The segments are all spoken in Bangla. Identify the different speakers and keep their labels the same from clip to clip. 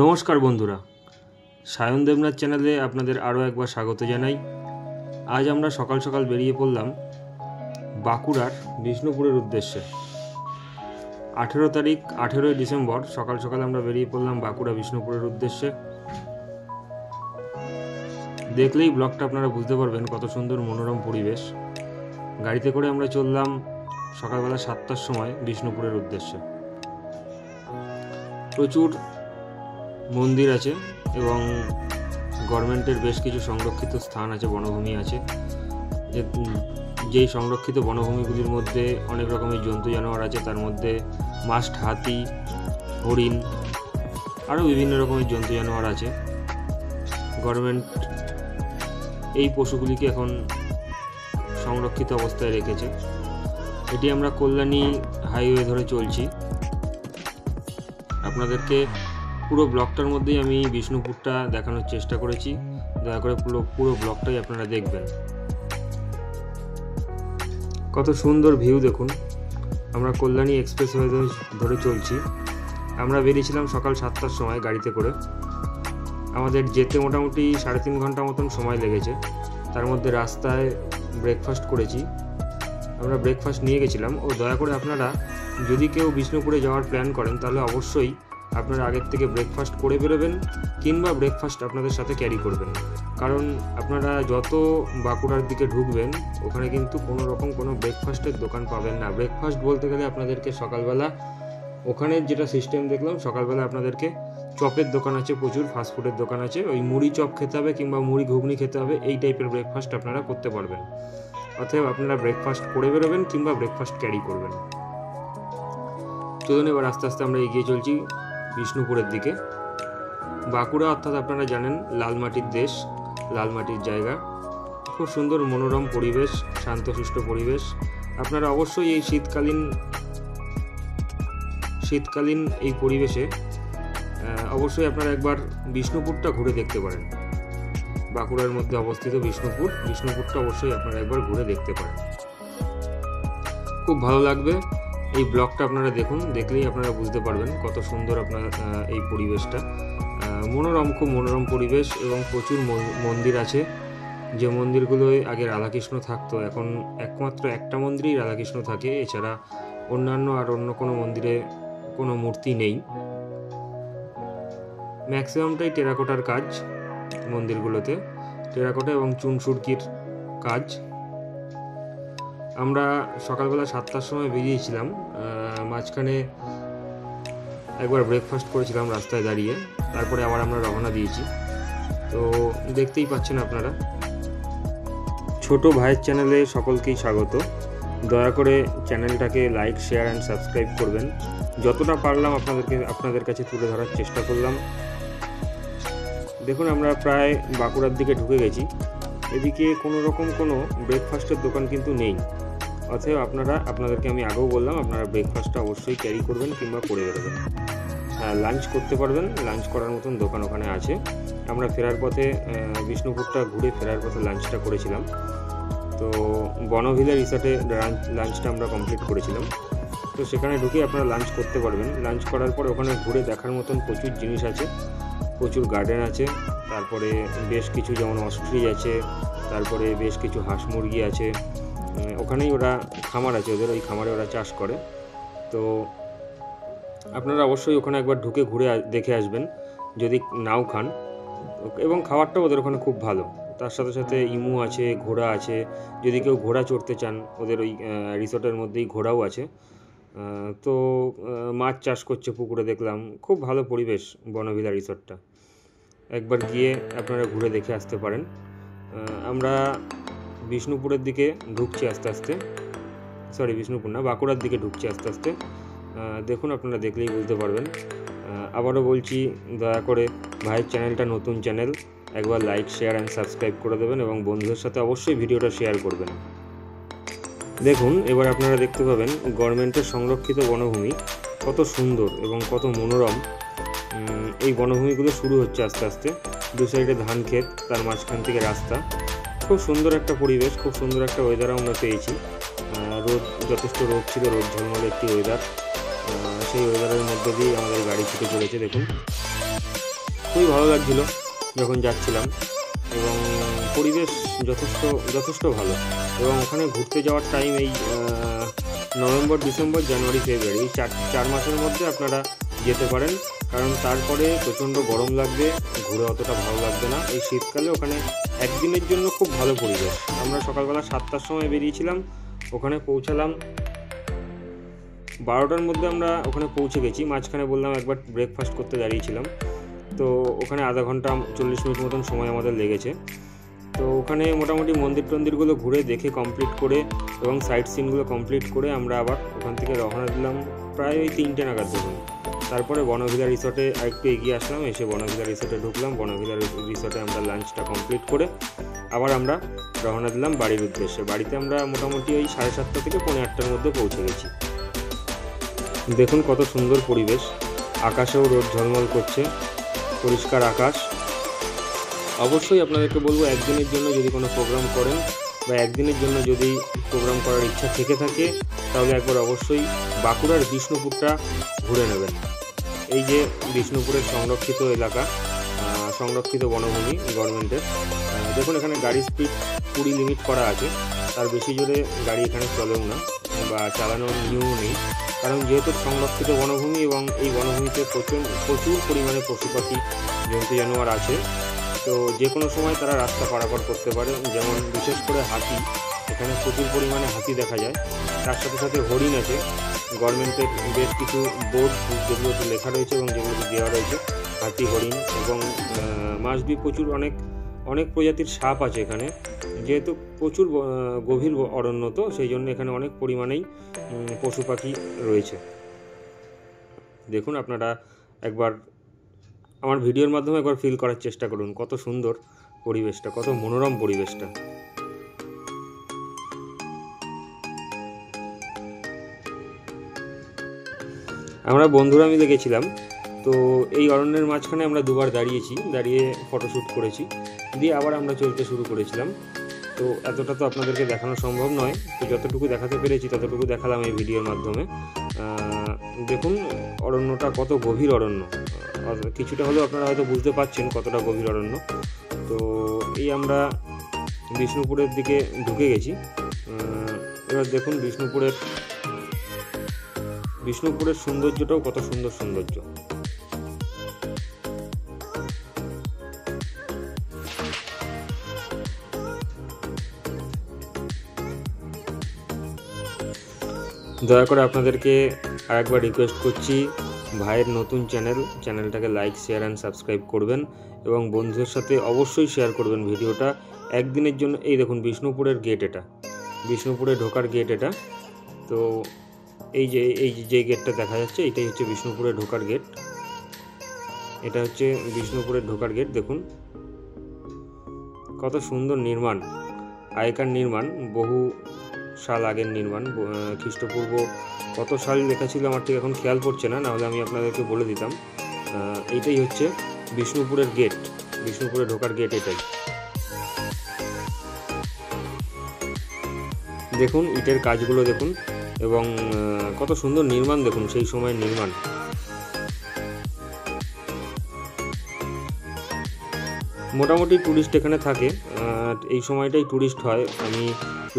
Speaker 1: নমস্কার বন্ধুরা, সায়ন দেবনাথ চ্যানেলে আপনাদের আরও একবার স্বাগত জানাই। আজ আমরা সকাল সকাল বেরিয়ে পড়লাম বাঁকুড়ার বিষ্ণুপুরের উদ্দেশ্যে। 18 ডিসেম্বর সকাল সকাল আমরা বেরিয়ে পড়লাম বাঁকুড়া বিষ্ণুপুরের উদ্দেশ্যে। দেখলেই ব্লগটা আপনারা বুঝতে পারবেন কত সুন্দর মনোরম পরিবেশ। গাড়িতে করে আমরা চললাম সকালবেলা 7টার সময় বিষ্ণুপুরের উদ্দেশ্যে। প্রচুর মন্দির আছে এবং গভর্নমেন্টের বেশ কিছু সংরক্ষিত স্থান আছে, বনভূমি আছে। যেই সংরক্ষিত বনভূমিগুলির মধ্যে অনেক রকমের জন্তু জানোয়ার আছে, তার মধ্যে মাস্ট, হাতি, হরিণ, আরও বিভিন্ন রকমের জন্তু জানোয়ার আছে। গভর্নমেন্ট এই পশুগুলিকে এখন সংরক্ষিত অবস্থায় রেখেছে। এটি আমরা কল্যাণী হাইওয়ে ধরে চলছি। আপনাদেরকে পুরো ব্লগটার মধ্যেই আমি বিষ্ণুপুরটা দেখানোর চেষ্টা করেছি। দয়া করে পুরো ব্লগটাই আপনারা দেখবেন। কত সুন্দর ভিউ দেখুন। আমরা কল্যাণী এক্সপ্রেসওয়ে ধরে চলছি। আমরা বেরিয়েছিলাম সকাল 7টার সময় গাড়িতে করে। আমাদের যেতে মোটামুটি 3.5 ঘন্টা মতন সময় লেগেছে। তার মধ্যে রাস্তায় ব্রেকফাস্ট করেছি। আমরা ব্রেকফাস্ট নিয়ে গেছিলাম। ও দয়া করে আপনারা যদি কেউ বিষ্ণুপুরে যাওয়ার প্ল্যান করেন তাহলে অবশ্যই আপনারা আগের থেকে ব্রেকফাস্ট করে বেরোবেন, কিংবা ব্রেকফাস্ট আপনাদের সাথে ক্যারি করবেন। কারণ আপনারা যত বাঁকুড়ার দিকে ঢুকবেন ওখানে কিন্তু কোনো ব্রেকফাস্টের দোকান পাবেন না। ব্রেকফাস্ট বলতে গেলে আপনাদেরকে সকালবেলা ওখানে যেটা সিস্টেম দেখলাম, সকালবেলা আপনাদেরকে চপের দোকান আছে, প্রচুর ফাস্টফুডের দোকান আছে। ওই মুড়ি চপ খেতে হবে কিংবা মুড়ি ঘুগনি খেতে হবে, এই টাইপের ব্রেকফাস্ট আপনারা করতে পারবেন। অতএব আপনারা ব্রেকফাস্ট করে বেরোবেন কিংবা ব্রেকফাস্ট ক্যারি করবেন। চলুন এবার আস্তে আস্তে আমরা এগিয়ে চলছি বিষ্ণুপুরের দিকে। বাঁকুড়া অর্থাৎ আপনারা জানেন লাল মাটির দেশ, লাল মাটির জায়গা। খুব সুন্দর মনোরম পরিবেশ, শান্তশিষ্ট পরিবেশ। আপনারা অবশ্যই এই শীতকালীন এই পরিবেশে অবশ্যই আপনারা একবার বিষ্ণুপুরটা ঘুরে দেখতে পারেন। বাঁকুড়ার মধ্যে অবস্থিত বিষ্ণুপুরটা অবশ্যই আপনারা একবার ঘুরে দেখতে পারেন। খুব ভালো লাগবে। এই ব্লগটা আপনারা দেখুন, দেখলেই আপনারা বুঝতে পারবেন কত সুন্দর আপনার এই পরিবেশটা। খুব মনোরম পরিবেশ এবং প্রচুর মন্দির আছে। যে মন্দিরগুলোয় আগে রাধাকৃষ্ণ থাকতো, এখন একমাত্র একটা মন্দিরেই রাধাকৃষ্ণ থাকে। এছাড়া অন্য কোনো মন্দিরে কোনো মূর্তি নেই। ম্যাক্সিমামটাই টেরাকোটার কাজ মন্দিরগুলোতে, টেরাকোটা এবং চুনসুরকির কাজ। আমরা সকালবেলা 7টার সময় বেরিয়েছিলাম। মাঝখানে একবার ব্রেকফাস্ট করেছিলাম রাস্তায় দাঁড়িয়ে, তারপরে আবার আমরা রওনা দিয়েছি। তো দেখতেই পাচ্ছেন আপনারা। ছোট ভাইয়ের চ্যানেলে সকলকেই স্বাগত। দয়া করে চ্যানেলটাকে লাইক, শেয়ার অ্যান্ড সাবস্ক্রাইব করবেন। যতটা পারলাম আপনাদের কাছে তুলে ধরার চেষ্টা করলাম। দেখুন আমরা প্রায় বাঁকুড়ার দিকে ঢুকে গেছি। এদিকে কোনো ব্রেকফাস্টের দোকান কিন্তু নেই। অতএব আপনাদেরকে আমি আগেও বললাম, আপনারা ব্রেকফাস্টটা অবশ্যই ক্যারি করবেন কিংবা করে বেরোবেন। হ্যাঁ, লাঞ্চ করতে পারবেন, লাঞ্চ করার মতন দোকান ওখানে আছে। আমরা ফেরার পথে বিষ্ণুপুরটা ঘুরে ফেরার পথে লাঞ্চটা করেছিলাম। তো বনভিলা রিসর্টে লাঞ্চটা আমরা কমপ্লিট করেছিলাম। তো সেখানে ঢুকে আপনারা লাঞ্চ করতে পারবেন। লাঞ্চ করার পর ওখানে ঘুরে দেখার মতন প্রচুর জিনিস আছে, প্রচুর গার্ডেন আছে। তারপরে বেশ কিছু যেমন অস্ট্রিচ আছে, তারপরে বেশ কিছু হাঁস মুরগি আছে। ওখানেই ওরা খামার আছে, ওদের ওই খামারে ওরা চাষ করে। তো আপনারা অবশ্যই ওখানে একবার ঢুকে ঘুরে দেখে আসবেন যদি নাও খান। এবং খাবারটাও ওদের ওখানে খুব ভালো। তার সাথে সাথে ইমু আছে, ঘোড়া আছে। যদি কেউ ঘোড়া চড়তে চান, ওদের ওই রিসর্টের মধ্যেই ঘোড়াও আছে। তো মাছ চাষ করছে পুকুরে দেখলাম। খুব ভালো পরিবেশ বনভিলা রিসর্টটা। একবার গিয়ে আপনারা ঘুরে দেখে আসতে পারেন। আমরা বিষ্ণুপুরের দিকে ঢুকছি আস্তে আস্তে। বিষ্ণুপুর না, বাঁকুড়ার দিকে ঢুকছি আস্তে আস্তে। দেখুন আপনারা দেখলেই বুঝতে পারবেন। আবারও বলছি, দয়া করে ভাইয়ের চ্যানেলটা নতুন চ্যানেল, একবার লাইক, শেয়ার অ্যান্ড সাবস্ক্রাইব করে দেবেন এবং বন্ধুদের সাথে অবশ্যই ভিডিওটা শেয়ার করবেন। দেখুন এবার আপনারা দেখতে পাবেন গভর্নমেন্টের সংরক্ষিত বনভূমি কত সুন্দর এবং কত মনোরম। এই বনভূমিগুলো শুরু হচ্ছে আস্তে আস্তে। দু সাইডে ধান ক্ষেত, তার মাঝখান থেকে রাস্তা। খুব সুন্দর একটা পরিবেশ, খুব সুন্দর একটা ওয়েদার আমরা পেয়েছি। যথেষ্ট রোদ ছিল, রোদ ঝলমলে একটি ওয়েদার। সেই ওয়েদারের মধ্যে দিয়ে আমাদের গাড়ি ছুটে চলেছে। দেখুন খুবই ভালো লাগছিল যখন যাচ্ছিলাম, এবং পরিবেশ যথেষ্ট ভালো। এবং ওখানে ঘুরতে যাওয়ার টাইম এই নভেম্বর, ডিসেম্বর, জানুয়ারি, ফেব্রুয়ারি, এই চার মাসের মধ্যে আপনারা যেতে পারেন, কারণ তারপরে প্রচণ্ড গরম লাগবে, ঘুরে অতটা ভালো লাগবে না। এই শীতকালে ওখানে একদিনের জন্য খুব ভালো পরিবেশ। আমরা সকালবেলা 7টার সময় বেরিয়েছিলাম, ওখানে পৌঁছালাম 12টার মধ্যে আমরা ওখানে পৌঁছে গেছি। মাঝখানে বললাম একবার ব্রেকফাস্ট করতে দাঁড়িয়েছিলাম, তো ওখানে আধা ঘন্টা 40 মিনিট মতন সময় আমাদের লেগেছে। তো ওখানে মোটামুটি মন্দিরগুলো ঘুরে দেখে কমপ্লিট করে এবং সাইট সিনগুলো কমপ্লিট করে আমরা আবার ওখান থেকে রওনা দিলাম প্রায় ওই 3টে নাগাদ দেখুন। তারপরে বনভিলা রিসর্টে আরেকটু এগিয়ে আসলাম, এসে বনভিলা রিসর্টে ঢুকলাম। বনভিলা রিসর্টে আমরা লাঞ্চটা কমপ্লিট করে আবার আমরা রওনা দিলাম বাড়ির উদ্দেশ্যে। বাড়িতে আমরা মোটামুটি ওই 7:30 থেকে 8:45-র মধ্যে পৌঁছে গেছি। দেখুন কত সুন্দর পরিবেশ, আকাশেও রোদ ঝলমল করছে, পরিষ্কার আকাশ। অবশ্যই আপনাদেরকে বলবো, একদিনের জন্য যদি কোনো প্রোগ্রাম করেন বা একদিনের জন্য যদি প্রোগ্রাম করার ইচ্ছা থেকে থাকে, তাহলে একবার অবশ্যই বাঁকুড়ার বিষ্ণুপুরটা ঘুরে নেবেন। এই যে বিষ্ণুপুরের সংরক্ষিত এলাকা, সংরক্ষিত বনভূমি গভর্নমেন্টের। দেখুন এখানে গাড়ি স্পিড 20 লিমিট করা আছে, তার বেশি জোরে গাড়ি এখানে চলেও না বা চালানোর নিয়মও নেই, কারণ যেহেতু সংরক্ষিত বনভূমি এবং এই বনভূমিতে প্রচুর পরিমাণে পশু পাখি, জন্তু জানোয়ার আছে। তো যে কোনো সময় তারা রাস্তা পারাপার করতে পারে, যেমন বিশেষ করে হাতি, এখানে প্রচুর পরিমাণে হাতি দেখা যায়। তার সাথে সাথে হরিণ আছে। গভর্নমেন্টের বেশ কিছু বোর্ড যেগুলোতে লেখা রয়েছে এবং যেগুলোতে দেওয়া রয়েছে হাতি, হরিণ এবং মাছবি, প্রচুর অনেক প্রজাতির সাপ আছে এখানে। যেহেতু প্রচুর গভীর অরণ্য, তো সেই জন্য এখানে অনেক পরিমাণেই পশু পাখি রয়েছে। দেখুন আপনারা একবার আমার ভিডিওর মাধ্যমে একবার ফিল করার চেষ্টা করুন কত সুন্দর পরিবেশটা, কত মনোরম পরিবেশটা। আমরা বন্ধুরা মিলে গেছিলাম, তো এই অরণ্যের মাঝখানে আমরা দুবার দাঁড়িয়ে ফটোশ্যুট করেছি, দিয়ে আবার আমরা চলতে শুরু করেছিলাম। তো এতটা তো আপনাদেরকে দেখানো সম্ভব নয়, তো যতটুকু দেখাতে পেরেছি ততটুকু দেখালাম এই ভিডিওর মাধ্যমে। দেখুন অরণ্যটা কত গভীর অরণ্য, কিছুটা হলেও আপনারা হয়তো বুঝতে পারছেন কতটা গভীর অরণ্য। তো এই আমরা বিষ্ণুপুরের দিকে ঢুকে গেছি। এবার দেখুন বিষ্ণুপুরের সৌন্দর্যটাও কত সুন্দর সৌন্দর্য। দয়া করে আপনাদেরকে আরেকবার রিকোয়েস্ট করছি, ভাইয়ের নতুন চ্যানেলটাকে লাইক, শেয়ার অ্যান্ড সাবস্ক্রাইব করবেন এবং বন্ধুদের সাথে অবশ্যই শেয়ার করবেন ভিডিওটা। একদিনের জন্য এই দেখুন বিষ্ণুপুরের গেট, এটা বিষ্ণুপুরে ঢোকার গেট এটা। তো এই যে গেটটা দেখা যাচ্ছে, এটাই হচ্ছে বিষ্ণুপুরে ঢোকার গেট। এটা হচ্ছে বিষ্ণুপুরের ঢোকার গেট। দেখুন কত সুন্দর নির্মাণ, আগেকার নির্মাণ, বহু সাল আগের নির্মাণ, খ্রিস্টপূর্ব কত সাল লেখা ছিল আমার ঠিক এখন খেয়াল পড়ছে না, নাহলে আমি আপনাদেরকে বলে দিতাম। এইটাই হচ্ছে বিষ্ণুপুরের গেট, বিষ্ণুপুরে ঢোকার গেট এটাই। দেখুন ইটের কাজগুলো দেখুন, এবং কত সুন্দর নির্মাণ, দেখুন সেই সময়ের নির্মাণ। মোটামুটি ট্যুরিস্ট এখানে থাকে, এই সময়টাই ট্যুরিস্ট হয়। আমি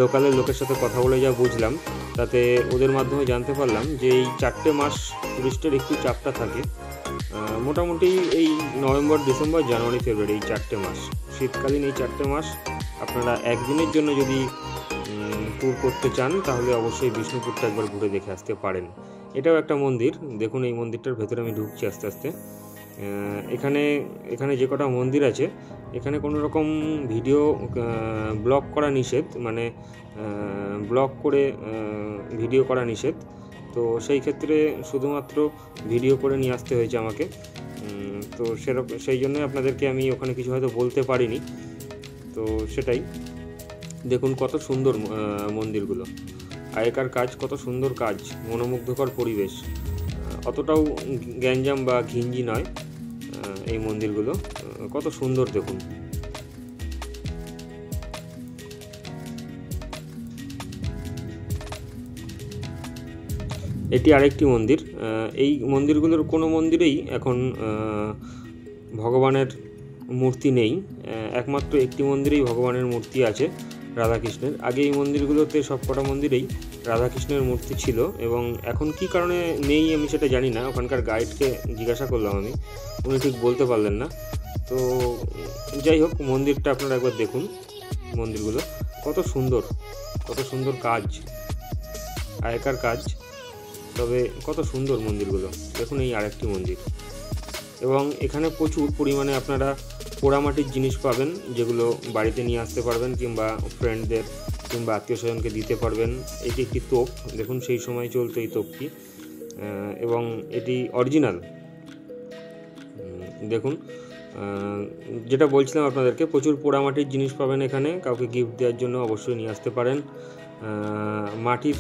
Speaker 1: লোকালের লোকের সাথে কথা বলে যা বুঝলাম, তাতে ওদের মাধ্যমে জানতে পারলাম যে এই 4টে মাস ট্যুরিস্টের একটু চাপটা থাকে। মোটামুটি এই নভেম্বর, ডিসেম্বর, জানুয়ারি, ফেব্রুয়ারি, এই 4টে মাস, শীতকালীন এই 4টে মাস আপনারা একদিনের জন্য যদি ট্যুর করতে চান, তাহলে অবশ্যই বিষ্ণুপুরটা একবার ঘুরে দেখে আসতে পারেন। এটাও একটা মন্দির, দেখুন এই মন্দিরটার ভেতরে আমি ঢুকছি আস্তে আস্তে। এখানে যে কটা মন্দির আছে, এখানে কোনো রকম ভিডিও ব্লগ করা নিষেধ, মানে ব্লগ করে ভিডিও করা নিষেধ। তো সেই ক্ষেত্রে শুধুমাত্র ভিডিও করে নিয়ে আসতে হয়েছে আমাকে। তো সেই জন্যই আপনাদেরকে আমি ওখানে কিছু হয়তো বলতে পারিনি। তো সেটাই দেখুন কত সুন্দর মন্দিরগুলো, আগেকার কাজ, কত সুন্দর কাজ, মনোমুগ্ধকর পরিবেশ, অতটাও গ্যাঞ্জাম বা ঘিঞ্জি নয় এই মন্দিরগুলো, কত সুন্দর দেখুন। এটি আরেকটি মন্দির। এই মন্দিরগুলোর কোনো মন্দিরেই এখন ভগবানের মূর্তি নেই, একমাত্র একটি মন্দিরেই ভগবানের মূর্তি আছে রাধাকৃষ্ণের। আগে এই মন্দিরগুলোতে সবকটা মন্দিরেই রাধাকৃষ্ণের মূর্তি ছিল, এবং এখন কি কারণে নেই আমি সেটা জানি না। ওখানকার গাইডকে জিজ্ঞাসা করলাম আমি, উনি ঠিক বলতে পারলেন না। তো যাই হোক, মন্দিরটা আপনারা একবার দেখুন। মন্দিরগুলো কত সুন্দর কাজ, আগেকার কাজ, তবে কত সুন্দর মন্দিরগুলো। দেখুন এই আরেকটি মন্দির, এবং এখানে প্রচুর পরিমাণে আপনারা পোড়ামাটির জিনিস পাবেন, যেগুলো বাড়িতে নিয়ে আসতে পারবেন কিংবা ফ্রেন্ডদের কিংবা আত্মীয় স্বজনকে দিতে পারবেন। এটি একটি তোপ, দেখুন সেই সময় চলতো এই তোপটি, এবং এটি অরিজিনাল। দেখুন, যেটা বলছিলাম আপনাদেরকে, প্রচুর পোড়ামাটির জিনিস পাবেন এখানে, কাউকে গিফট দেওয়ার জন্য অবশ্যই নিয়ে আসতে পারেন। মাটির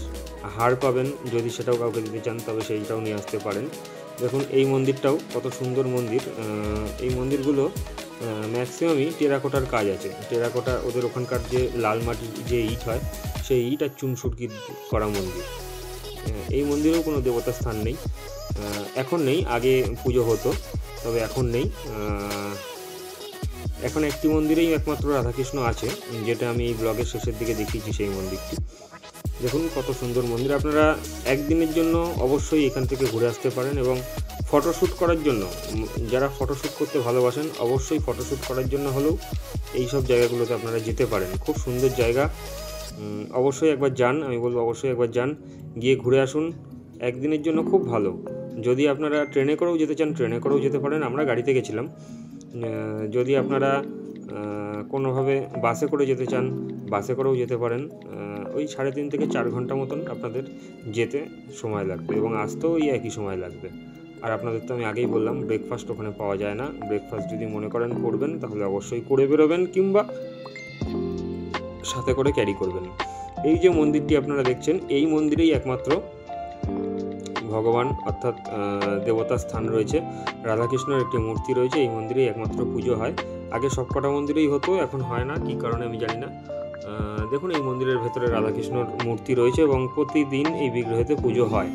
Speaker 1: হাড় পাবেন, যদি সেটাও কাউকে দিতে চান তবে সেইটাও নিয়ে আসতে পারেন। দেখুন এই মন্দিরটাও কত সুন্দর মন্দির। এই মন্দিরগুলো ম্যাক্সিমামই টেরাকোটার কাজ আছে। টেরাকোটা, ওদের ওখানকার যে লাল মাটির যে ইট হয়, সেই ইট আর চুনসুরকি করা মন্দির। এই মন্দিরেও কোনো দেবতার স্থান নেই, এখন নেই, আগে পুজো হতো, তবে এখন নেই। এখন একটি মন্দিরেই একমাত্র রাধাকৃষ্ণ আছে, যেটা আমি এই ব্লগের শেষের দিকে দেখিয়েছি সেই মন্দিরটি। দেখুন কত সুন্দর মন্দির। আপনারা একদিনের জন্য অবশ্যই এখান থেকে ঘুরে আসতে পারেন, এবং ফটোশ্যুট করার জন্য, যারা ফটোশ্যুট করতে ভালোবাসেন, অবশ্যই ফটোশ্যুট করার জন্য হলেও এই সব জায়গাগুলোতে আপনারা যেতে পারেন। খুব সুন্দর জায়গা, অবশ্যই একবার যান, আমি বলবো অবশ্যই একবার যান, গিয়ে ঘুরে আসুন। একদিনের জন্য খুব ভালো। যদি আপনারা ট্রেনে করেও যেতে চান, ট্রেনে করেও যেতে পারেন, আমরা গাড়িতে গেছিলাম। যদি আপনারা কোনোভাবে বাসে করে যেতে চান, বাসে করেও যেতে পারেন। ওই 3.5 থেকে 4 ঘন্টা মতন আপনাদের যেতে সময় লাগবে, এবং আসতেও ওই একই সময় লাগবে। আর আপনাদের তো আমি আগেই বললাম, ব্রেকফাস্ট ওখানে পাওয়া যায় না। ব্রেকফাস্ট যদি মনে করেন করবেন, তাহলে অবশ্যই করে বেরোবেন, কিংবা সাথে করে ক্যারি করবেন। এই যে মন্দিরটি আপনারা দেখছেন, এই মন্দিরেই একমাত্র ভগবান অর্থাৎ দেবতার স্থান রয়েছে, রাধাকৃষ্ণের একটি মূর্তি রয়েছে। এই মন্দিরেই একমাত্র পুজো হয়। আগে সবকটা মন্দিরেই হতো, এখন হয় না, কী কারণে আমি জানি না। দেখুন এই মন্দিরের ভেতরে রাধাকৃষ্ণর মূর্তি রয়েছে, এবং প্রতিদিন এই বিগ্রহেতে পুজো হয়।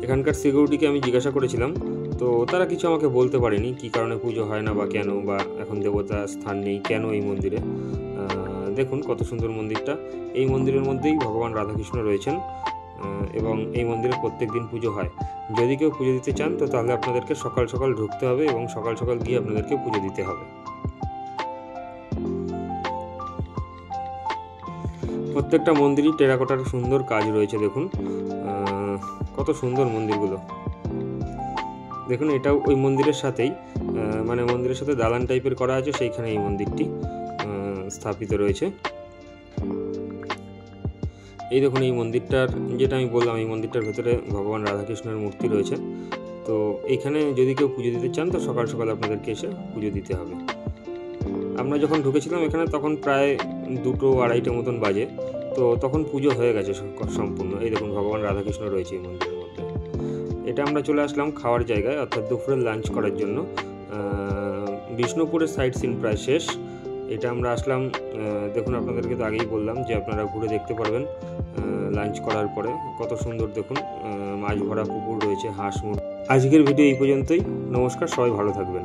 Speaker 1: এখানকার সিকিউরিটিকে আমি জিজ্ঞাসা করেছিলাম, তো তারা কিছু আমাকে বলতে পারেনি, কী কারণে পুজো হয় না বা কেন, বা এখন দেবতার স্থান নেই কেন এই মন্দিরে। দেখুন কত সুন্দর মন্দিরটা। এই মন্দিরের মধ্যেই ভগবান রাধাকৃষ্ণ রয়েছেন, এবং এই মন্দিরে প্রত্যেক দিন পুজো হয়। যদি কেউ পুজো দিতে চান, তো তাহলে আপনাদেরকে সকাল সকাল ঢুকতে হবে, এবং সকাল সকাল গিয়ে আপনাদেরকে পুজো দিতে হবে। প্রত্যেকটা মন্দিরই টেরাকোটার সুন্দর কাজ রয়েছে। দেখুন কত সুন্দর মন্দিরগুলো। দেখুন এটাও ওই মন্দিরের সাথেই, মানে মন্দিরের সাথে দালান টাইপের করা আছে, সেইখানে এই মন্দিরটি স্থাপিত রয়েছে। এই দেখুন এই মন্দিরটার, যেটা আমি বললাম, এই মন্দিরটার ভেতরে ভগবান রাধাকৃষ্ণের মূর্তি রয়েছে। তো এইখানে যদি কেউ পুজো দিতে চান, তো সকাল সকাল আপনাদেরকে এসে পুজো দিতে হবে। আমরা যখন ঢুকেছিলাম এখানে, তখন প্রায় 2-2:30 মতন বাজে। তো তখন পুজো হয়ে গেছে সম্পূর্ণ। এই দেখুন ভগবান রাধাকৃষ্ণ রয়েছে এই মন্দিরের মধ্যে। এটা আমরা চলে আসলাম খাওয়ার জায়গায়, অর্থাৎ দুপুরের লাঞ্চ করার জন্য। বিষ্ণুপুরের সাইট সিন প্রায় শেষ। এটা আমরা আসলাম, দেখুন আপনাদেরকে তো আগেই বললাম যে আপনারা ঘুরে দেখতে পারবেন লাঞ্চ করার পরে। কত সুন্দর দেখুন, মাছ ভরা পুকুর রয়েছে, হাঁস মুরগি। আজকের ভিডিও এই পর্যন্তই। নমস্কার, সবাই ভালো থাকবেন।